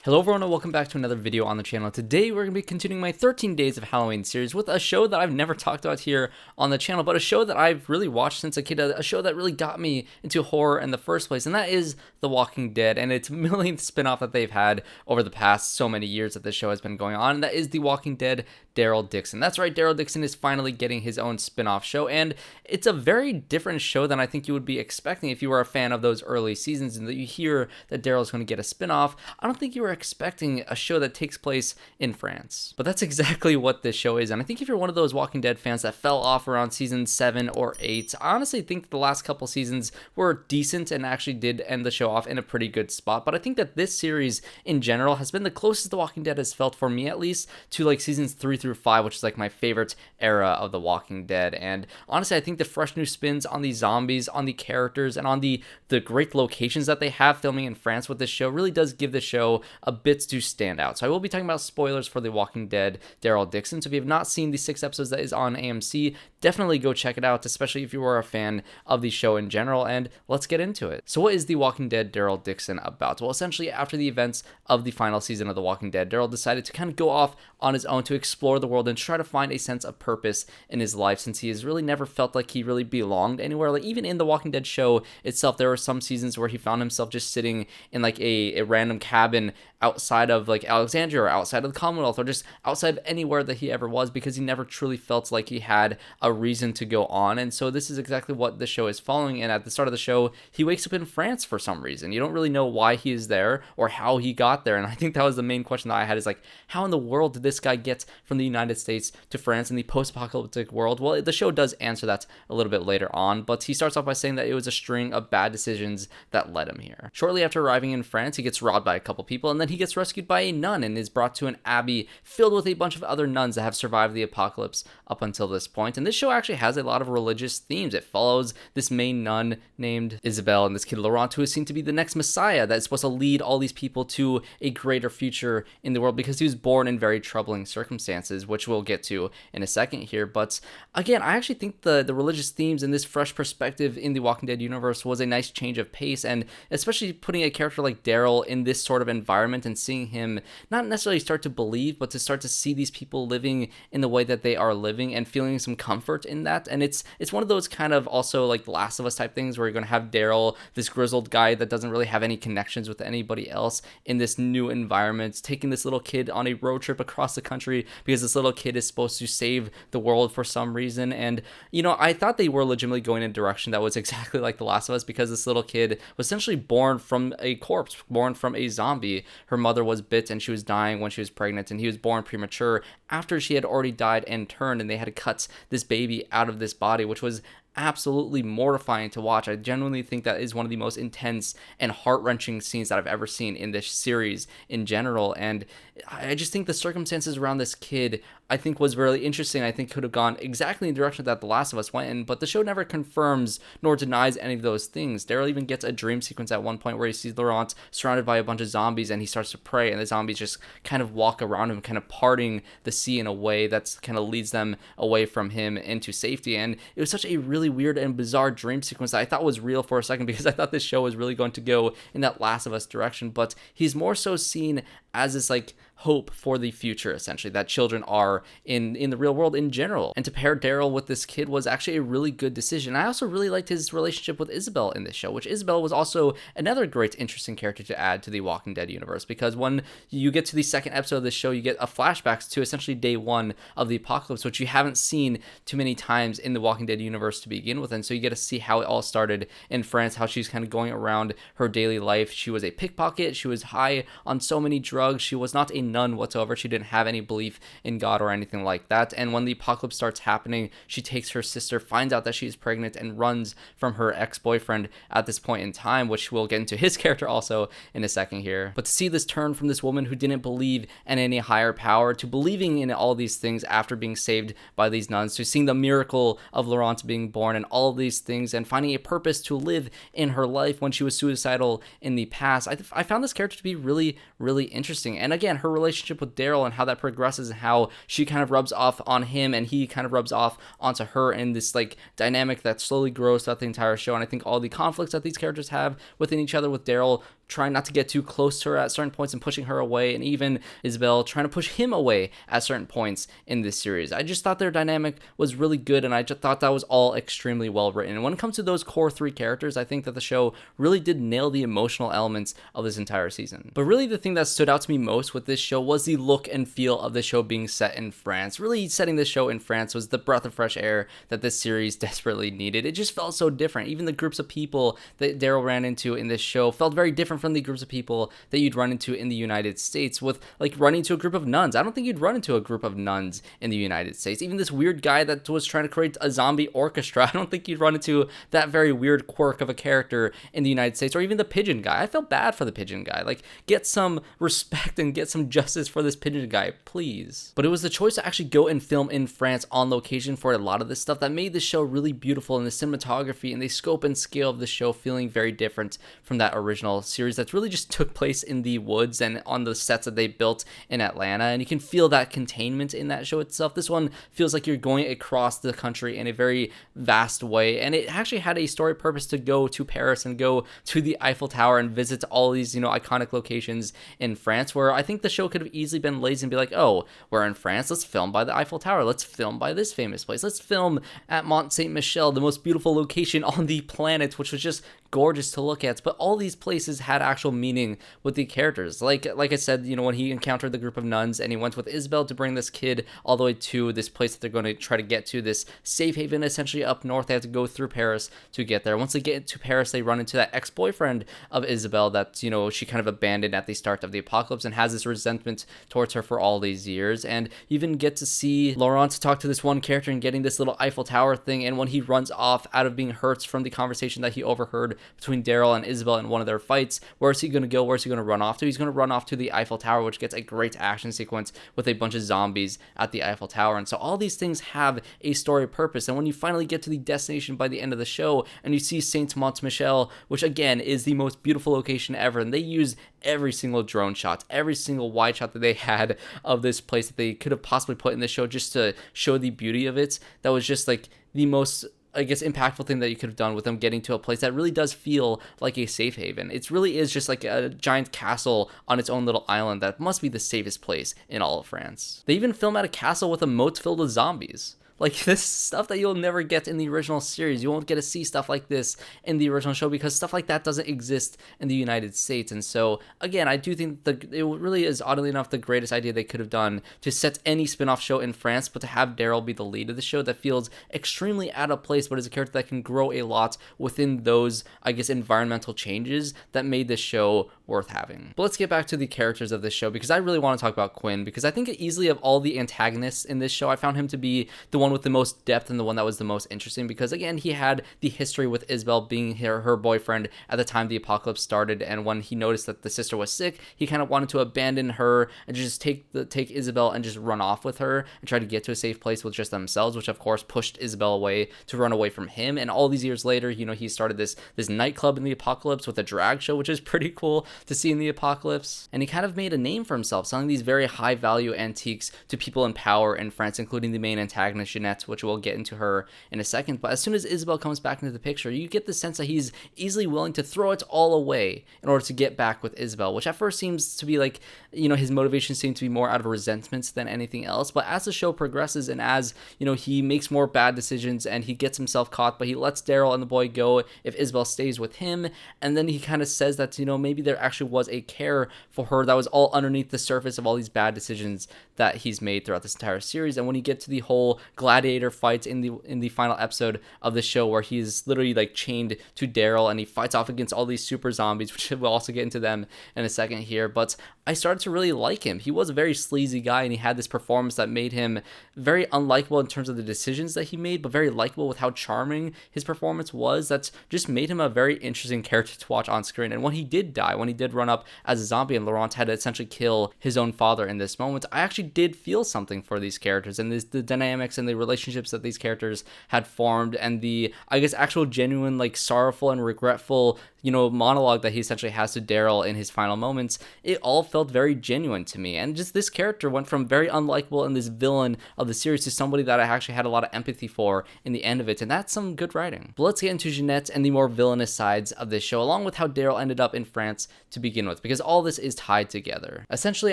Hello everyone and welcome back to another video on the channel. Today we're going to be continuing my 13 Days of Halloween series with a show that I've never talked about here on the channel, but a show that I've really watched since a kid, a show that really got me into horror in the first place, and that is The Walking Dead, and its millionth spinoff that they've had over the past so many years that this show has been going on, and that is The Walking Dead Daryl Dixon. That's right, Daryl Dixon is finally getting his own spinoff show, and it's a very different show than I think you would be expecting if you were a fan of those early seasons and that you hear that Daryl's going to get a spinoff. I don't think you were expecting a show that takes place in France. But that's exactly what this show is, and I think if you're one of those Walking Dead fans that fell off around season 7 or 8, I honestly think the last couple seasons were decent and actually did end the show off in a pretty good spot, but I think that this series in general has been the closest The Walking Dead has felt, for me at least, to like seasons 3 through 5, which is like my favorite era of The Walking Dead. And honestly, I think the fresh new spins on the zombies, on the characters, and on the great locations that they have filming in France with this show really does give the show a bit to stand out. So I will be talking about spoilers for The Walking Dead Daryl Dixon. So if you have not seen the 6 episodes that is on AMC, definitely go check it out, especially if you are a fan of the show in general, and let's get into it. So what is The Walking Dead Daryl Dixon about? Well, essentially after the events of the final season of The Walking Dead, Daryl decided to kind of go off on his own to explore the world and try to find a sense of purpose in his life, since he has really never felt like he really belonged anywhere. Like even in The Walking Dead show itself, there were some seasons where he found himself just sitting in like a random cabin outside of like Alexandria or outside of the Commonwealth or just outside of anywhere that he ever was, because he never truly felt like he had a reason to go on. And so this is exactly what the show is following. And at the start of the show, he wakes up in France for some reason. You don't really know why he is there or how he got there. And I think that was the main question that I had, is like, how in the world did this guy get from the United States to France in the post-apocalyptic world? Well, the show does answer that a little bit later on, but he starts off by saying that it was a string of bad decisions that led him here. Shortly after arriving in France, he gets robbed by a couple people, and then he gets rescued by a nun and is brought to an abbey filled with a bunch of other nuns that have survived the apocalypse up until this point. And this show actually has a lot of religious themes. It follows this main nun named Isabelle and this kid Laurent, who is seen to be the next messiah that is supposed to lead all these people to a greater future in the world, because he was born in very troubling circumstances, which we'll get to in a second here. But again, I actually think the religious themes and this fresh perspective in the Walking Dead universe was a nice change of pace, and especially putting a character like Daryl in this sort of environment and seeing him not necessarily start to believe, but to start to see these people living in the way that they are living and feeling some comfort in that. And it's one of those kind of also like Last of Us type things where you're going to have Daryl, this grizzled guy that doesn't really have any connections with anybody else, in this new environment, taking this little kid on a road trip across the country because this little kid is supposed to save the world for some reason. And you know, I thought they were legitimately going in a direction that was exactly like The Last of Us, because this little kid was essentially born from a corpse, born from a zombie. Her mother was bit and she was dying when she was pregnant, and he was born premature after she had already died and turned, and they had to cut this baby out of this body, which was absolutely mortifying to watch. I genuinely think that is one of the most intense and heart-wrenching scenes that I've ever seen in this series in general. And I just think the circumstances around this kid, I think, was really interesting. I think could have gone exactly in the direction that The Last of Us went in, but the show never confirms nor denies any of those things. Daryl even gets a dream sequence at one point where he sees Laurent surrounded by a bunch of zombies, and he starts to pray, and the zombies just kind of walk around him, kind of parting the sea in a way that's kind of leads them away from him into safety. And it was such a really weird and bizarre dream sequence that I thought was real for a second, because I thought this show was really going to go in that Last of Us direction. But he's more so seen as this like hope for the future, essentially, that children are in the real world in general. And to pair Daryl with this kid was actually a really good decision. I also really liked his relationship with Isabelle in this show, which Isabelle was also another great, interesting character to add to the Walking Dead universe, because when you get to the second episode of this show, you get a flashback to essentially day 1 of the apocalypse, which you haven't seen too many times in the Walking Dead universe to begin with. And so you get to see how it all started in France, how she's kind of going around her daily life. She was a pickpocket, she was high on so many drugs, she was not a none whatsoever, she didn't have any belief in God or anything like that. And when the apocalypse starts happening, she takes her sister, finds out that she's pregnant, and runs from her ex-boyfriend at this point in time, which we'll get into his character also in a second here. But to see this turn from this woman who didn't believe in any higher power to believing in all these things after being saved by these nuns, to seeing the miracle of Laurent being born and all of these things, and finding a purpose to live in her life when she was suicidal in the past, I found this character to be really, really interesting. And again, her relationship with Daryl and how that progresses, and how she kind of rubs off on him and he kind of rubs off onto her, in this like dynamic that slowly grows throughout the entire show. And I think all the conflicts that these characters have within each other, with Daryl trying not to get too close to her at certain points and pushing her away, and even Isabelle trying to push him away at certain points in this series. I just thought their dynamic was really good, and I just thought that was all extremely well written. And when it comes to those core 3 characters, I think that the show really did nail the emotional elements of this entire season. But really the thing that stood out to me most with this show was the look and feel of the show being set in France. Really setting this show in France was the breath of fresh air that this series desperately needed. It just felt so different. Even the groups of people that Daryl ran into in this show felt very different from the groups of people that you'd run into in the United States, with like running into a group of nuns. I don't think you'd run into a group of nuns in the United States. Even this weird guy that was trying to create a zombie orchestra, I don't think you'd run into that very weird quirk of a character in the United States. Or even the pigeon guy. I felt bad for the pigeon guy. Like, get some respect and get some justice for this pigeon guy, please. But it was the choice to actually go and film in France on location for a lot of this stuff that made the show really beautiful, and the cinematography and the scope and scale of the show feeling very different from that original series that really just took place in the woods and on the sets that they built in Atlanta. And you can feel that containment in that show itself. This one feels like you're going across the country in a very vast way, and it actually had a story purpose to go to Paris and go to the Eiffel Tower and visit all these, iconic locations in France, where I think the show could have easily been lazy and be like, oh, we're in France, let's film by the Eiffel Tower, let's film by this famous place, let's film at Mont Saint Michel, the most beautiful location on the planet, which was just gorgeous to look at. But all these places had actual meaning with the characters. Like I said, when he encountered the group of nuns and he went with Isabelle to bring this kid all the way to this place that they're going to try to get to, this safe haven essentially up north. They have to go through Paris to get there. Once they get to Paris, they run into that ex-boyfriend of Isabelle that she kind of abandoned at the start of the apocalypse and has this resentment towards her for all these years. And you even get to see Laurent talk to this one character and getting this little Eiffel Tower thing, and when he runs off out of being hurt from the conversation that he overheard between Daryl and Isabelle in one of their fights, where is he going to go? Where's he going to run off to? He's going to run off to the Eiffel Tower, which gets a great action sequence with a bunch of zombies at the Eiffel Tower. And so all these things have a story purpose. And when you finally get to the destination by the end of the show and you see Saint Mont Michel, which again is the most beautiful location ever, and they use every single drone shot, every single wide shot that they had of this place that they could have possibly put in the show just to show the beauty of it. That was just like the most, I guess, impactful thing that you could have done with them getting to a place that really does feel like a safe haven. It really is just like a giant castle on its own little island that must be the safest place in all of France. They even film at a castle with a moat filled with zombies. Like, this stuff that you'll never get in the original series. You won't get to see stuff like this in the original show because stuff like that doesn't exist in the United States. And so, again, I do think it really is, oddly enough, the greatest idea they could have done to set any spin-off show in France, but to have Daryl be the lead of the show that feels extremely out of place, but is a character that can grow a lot within those, I guess, environmental changes that made this show worth having. But let's get back to the characters of this show, because I really want to talk about Quinn, because I think easily of all the antagonists in this show, I found him to be the one with the most depth and the one that was the most interesting, because again, he had the history with Isabelle being her boyfriend at the time the apocalypse started, and when he noticed that the sister was sick, he kind of wanted to abandon her and just take Isabelle and just run off with her and try to get to a safe place with just themselves, which of course pushed Isabelle away to run away from him. And all these years later, he started this nightclub in the apocalypse with a drag show, which is pretty cool to see in the apocalypse. And he kind of made a name for himself, selling these very high value antiques to people in power in France, including the main antagonist GENET, which we'll get into her in a second. But as soon as Isabelle comes back into the picture, you get the sense that he's easily willing to throw it all away in order to get back with Isabelle, which at first seems to be like, his motivations seem to be more out of resentment than anything else. But as the show progresses and as, he makes more bad decisions and he gets himself caught, but he lets Daryl and the boy go if Isabelle stays with him. And then he kind of says that, maybe there actually was a care for her that was all underneath the surface of all these bad decisions that he's made throughout this entire series. And when you get to the whole gladiator fights in the final episode of the show, where he's literally like chained to Daryl and he fights off against all these super zombies, which we'll also get into them in a second here. But I started to really like him. He was a very sleazy guy, and he had this performance that made him very unlikable in terms of the decisions that he made, but very likable with how charming his performance was. That's just made him a very interesting character to watch on screen. And when he did die, when he did run up as a zombie and Laurent had to essentially kill his own father in this moment, I actually did feel something for these characters and the dynamics and the relationships that these characters had formed, and the, I guess, actual genuine, like, sorrowful and regretful, you know, monologue that he essentially has to Daryl in his final moments, it all felt very genuine to me. And just this character went from very unlikable and this villain of the series to somebody that I actually had a lot of empathy for in the end of it, and that's some good writing. But let's get into GENET and the more villainous sides of this show, along with how Daryl ended up in France to begin with, because all this is tied together. Essentially,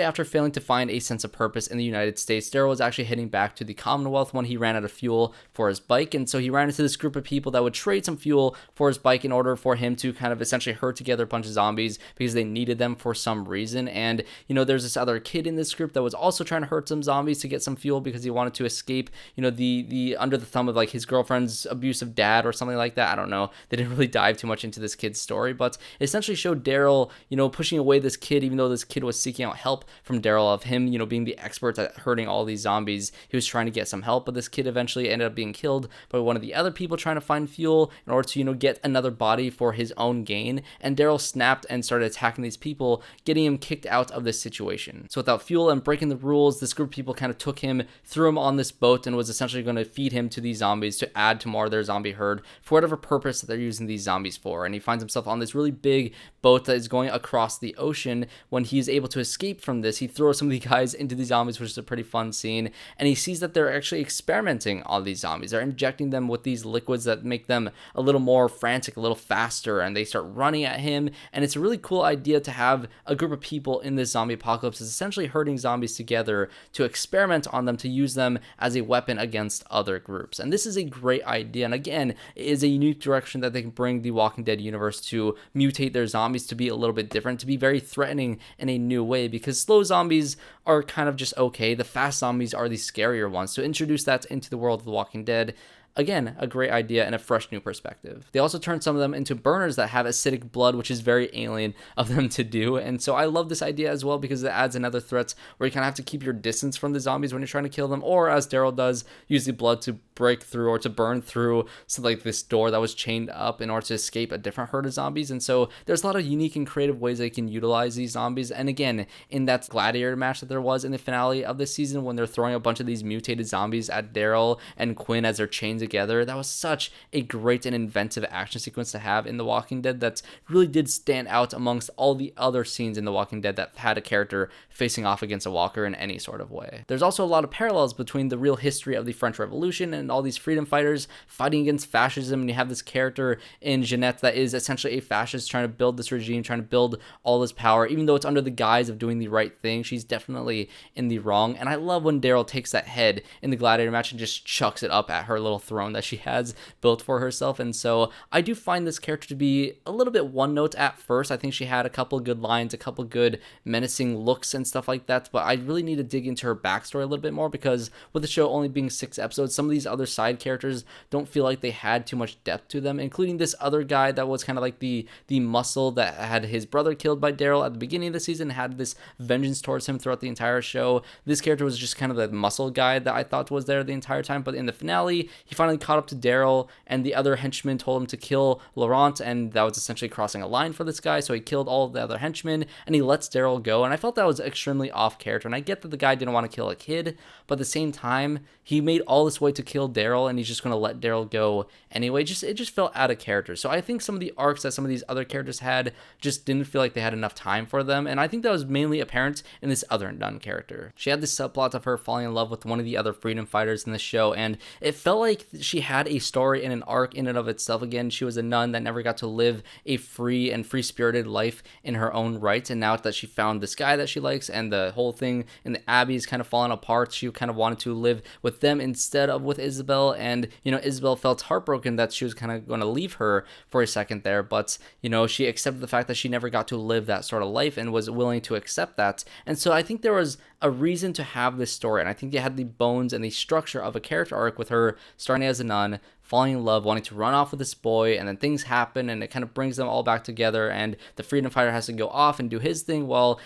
after failing to find a sense of purpose in the United States, Daryl was actually heading back to the Commonwealth when he ran out of fuel for his bike, and so he ran into this group of people that would trade some fuel for his bike in order for him to kind of essentially herd together a bunch of zombies because they needed them for some reason. And, you know, there's this other kid in this group that was also trying to hurt some zombies to get some fuel because he wanted to escape, you know, the under the thumb of, like, his girlfriend's abusive dad or something like that. I don't know. They didn't really dive too much into this kid's story, but it essentially showed Daryl, you know, pushing away this kid, even though this kid was seeking out help from Daryl, of him, you know, being the expert at hurting all these zombies. He was trying to get some help, but this kid eventually ended up being killed by one of the other people trying to find fuel in order to, you know, get another body for his own gain. And Daryl snapped and started attacking these people, getting him kicked out of this situation. So without fuel and breaking the rules, this group of people kind of took him, threw him on this boat, and was essentially going to feed him to these zombies to add to more of their zombie herd for whatever purpose that they're using these zombies for. And he finds himself on this really big boat that is going across the ocean. When he's able to escape from this, he throws some of the guys into the zombies, which is a pretty fun scene, and he sees that they're actually experimenting on these zombies. They're injecting them with these liquids that make them a little more frantic, a little faster, and they start running at him. And it's a really cool idea to have a group of people in this zombie apocalypse is essentially herding zombies together to experiment on them, to use them as a weapon against other groups. And this is a great idea, and again, it is a unique direction that they can bring the Walking Dead universe to mutate their zombies to be a little bit different, to be very threatening in a new way, because slow zombies are kind of just okay. The fast zombies are the scarier ones. So introduce that into the world of The Walking Dead. Again, a great idea and a fresh new perspective. They also turned some of them into burners that have acidic blood, which is very alien of them to do. And so I love this idea as well, because it adds another threat where you kind of have to keep your distance from the zombies when you're trying to kill them, or as Daryl does, use the blood to break through or to burn through, so like this door that was chained up in order to escape a different herd of zombies. And so there's a lot of unique and creative ways they can utilize these zombies. And again, in that gladiator match that there was in the finale of this season, when they're throwing a bunch of these mutated zombies at Daryl and Quinn as they're chained together, that was such a great and inventive action sequence to have in The Walking Dead that really did stand out amongst all the other scenes in The Walking Dead that had a character facing off against a walker in any sort of way. There's also a lot of parallels between the real history of the French Revolution and all these freedom fighters fighting against fascism, and you have this character in GENET that is essentially a fascist trying to build this regime, trying to build all this power, even though it's under the guise of doing the right thing. She's definitely in the wrong, and I love when Daryl takes that head in the gladiator match and just chucks it up at her little throne that she has built for herself. And so I do find this character to be a little bit one note at first. I think she had a couple good lines, a couple good menacing looks and stuff like that, but I really need to dig into her backstory a little bit more, because with the show only being 6 episodes, some of these other side characters don't feel like they had too much depth to them, including this other guy that was kind of like the muscle that had his brother killed by Daryl at the beginning of the season, had this vengeance towards him throughout the entire show. This character was just kind of the muscle guy that I thought was there the entire time, but in the finale, he finally caught up to Daryl, and the other henchman told him to kill Laurent, and that was essentially crossing a line for this guy, so he killed all of the other henchmen, and he lets Daryl go, and I felt that was extremely off character. And I get that the guy didn't want to kill a kid, but at the same time, he made all this way to kill Daryl, and he's just going to let Daryl go anyway. It just felt out of character. So I think some of the arcs that some of these other characters had just didn't feel like they had enough time for them, and I think that was mainly apparent in this other nun character. She had this subplot of her falling in love with one of the other freedom fighters in the show, and it felt like she had a story and an arc in and of itself. Again, she was a nun that never got to live a free and free-spirited life in her own right, and now that she found this guy that she likes, and the whole thing in the Abbey is kind of falling apart, she kind of wanted to live with them instead of with Isabelle. And Isabelle felt heartbroken that she was kind of going to leave her for a second there, but she accepted the fact that she never got to live that sort of life and was willing to accept that. And so I think there was a reason to have this story, and I think they had the bones and the structure of a character arc with her starting as a nun, falling in love, wanting to run off with this boy, and then things happen, and it kind of brings them all back together, and the freedom fighter has to go off and do his thing while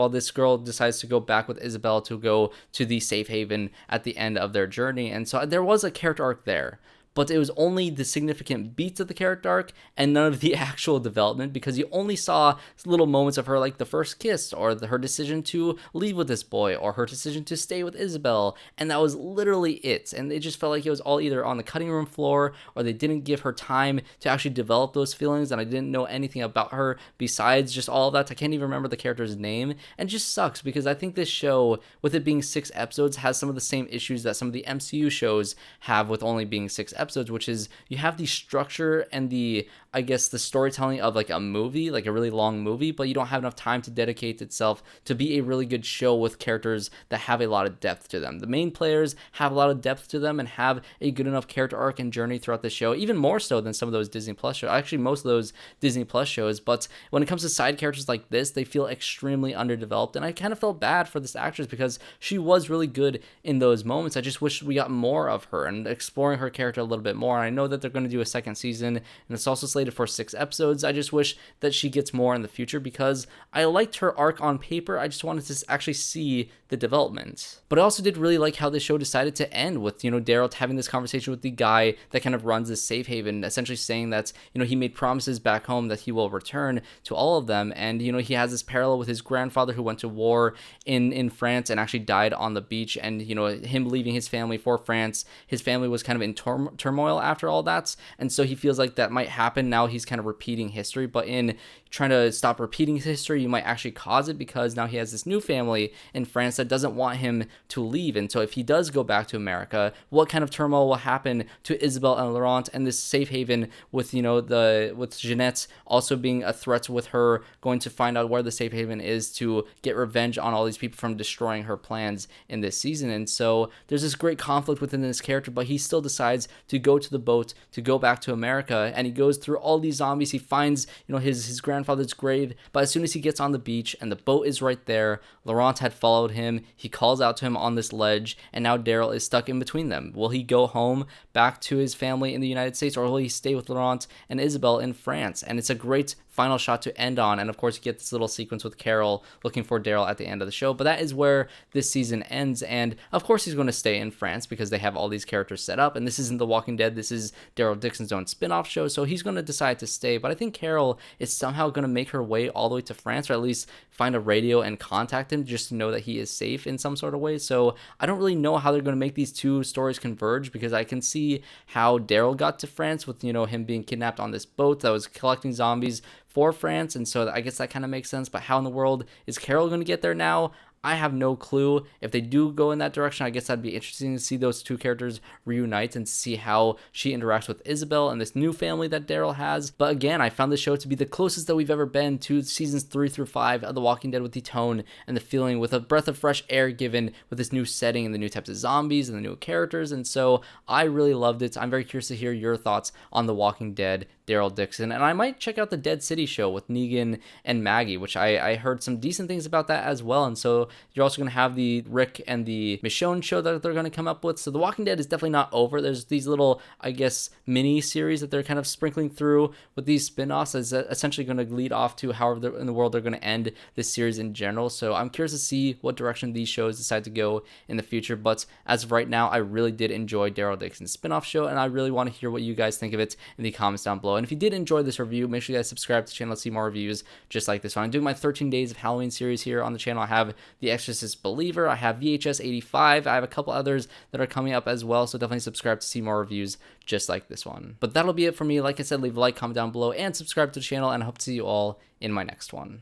this girl decides to go back with Isabelle to go to the safe haven at the end of their journey. And so there was a character arc there. but it was only the significant beats of the character arc and none of the actual development, because you only saw little moments of her, like the first kiss, or her decision to leave with this boy, or her decision to stay with Isabelle, and that was literally it. And it just felt like it was all either on the cutting room floor, or they didn't give her time to actually develop those feelings, and I didn't know anything about her besides just all of that. I can't even remember the character's name, and it just sucks, because I think this show, with it being 6 episodes, has some of the same issues that some of the MCU shows have with only being 6 episodes, which is you have the structure and the, I guess, the storytelling of like a movie, like a really long movie, but you don't have enough time to dedicate itself to be a really good show with characters that have a lot of depth to them. The main players have a lot of depth to them and have a good enough character arc and journey throughout the show, even more so than some of those Disney Plus shows, actually most of those Disney Plus shows. But when it comes to side characters like this, they feel extremely underdeveloped, and I kind of felt bad for this actress because she was really good in those moments. I just wish we got more of her and exploring her character a little bit more. And I know that they're going to do a second season, and it's also slated for 6 episodes. I just wish that she gets more in the future, because I liked her arc on paper. I just wanted to actually see the development. But I also did really like how the show decided to end with, Daryl having this conversation with the guy that kind of runs this safe haven, essentially saying that, he made promises back home that he will return to all of them. And, he has this parallel with his grandfather who went to war in France and actually died on the beach. And, him leaving his family for France, his family was kind of in turmoil after all that. And so he feels like that might happen. Now he's kind of repeating history, but in trying to stop repeating history, you might actually cause it, because now he has this new family in France that doesn't want him to leave. And so if he does go back to America, what kind of turmoil will happen to Isabelle and Laurent and this safe haven with, with GENET also being a threat, with her going to find out where the safe haven is to get revenge on all these people from destroying her plans in this season. And so there's this great conflict within this character, but he still decides to go to the boat, to go back to America, and he goes through all these zombies. He finds, his grandfather's grave, but as soon as he gets on the beach and the boat is right there, Laurent had followed him. He calls out to him on this ledge, and now Daryl is stuck in between them. Will he go home back to his family in the United States, or will he stay with Laurent and Isabelle in France? And it's a great final shot to end on. And of course, you get this little sequence with Carol looking for Daryl at the end of the show. But that is where this season ends. And of course, he's going to stay in France because they have all these characters set up. And this isn't The Walking Dead. This is Daryl Dixon's own spin-off show. So he's going to decide to stay. But I think Carol is somehow going to make her way all the way to France, or at least find a radio and contact him just to know that he is safe in some sort of way. So I don't really know how they're going to make these two stories converge, because I can see how Daryl got to France with, him being kidnapped on this boat that was collecting zombies for France, and so I guess that kind of makes sense. But how in the world is Carol going to get there now? I have no clue. If they do go in that direction, I guess that'd be interesting to see those two characters reunite and see how she interacts with Isabelle and this new family that Daryl has. But again, I found the show to be the closest that we've ever been to seasons 3 through 5 of The Walking Dead, with the tone and the feeling, with a breath of fresh air given with this new setting and the new types of zombies and the new characters. And so I really loved it. I'm very curious to hear your thoughts on The Walking Dead, Daryl Dixon, and I might check out the Dead City show with Negan and Maggie, which I heard some decent things about that as well. And so you're also going to have the Rick and the Michonne show that they're going to come up with. So The Walking Dead is definitely not over. There's these little, I guess, mini series that they're kind of sprinkling through with these spin-offs that's essentially going to lead off to however in the world they're going to end this series in general. So I'm curious to see what direction these shows decide to go in the future. But as of right now, I really did enjoy Daryl Dixon's spin-off show, and I really want to hear what you guys think of it in the comments down below. And if you did enjoy this review, make sure you guys subscribe to the channel to see more reviews just like this one. I'm doing my 13 days of Halloween series here on the channel. I have The Exorcist Believer, I have VHS 85, I have a couple others that are coming up as well, so definitely subscribe to see more reviews just like this one. But that'll be it for me. Like I said, leave a like, comment down below, and subscribe to the channel, and I hope to see you all in my next one.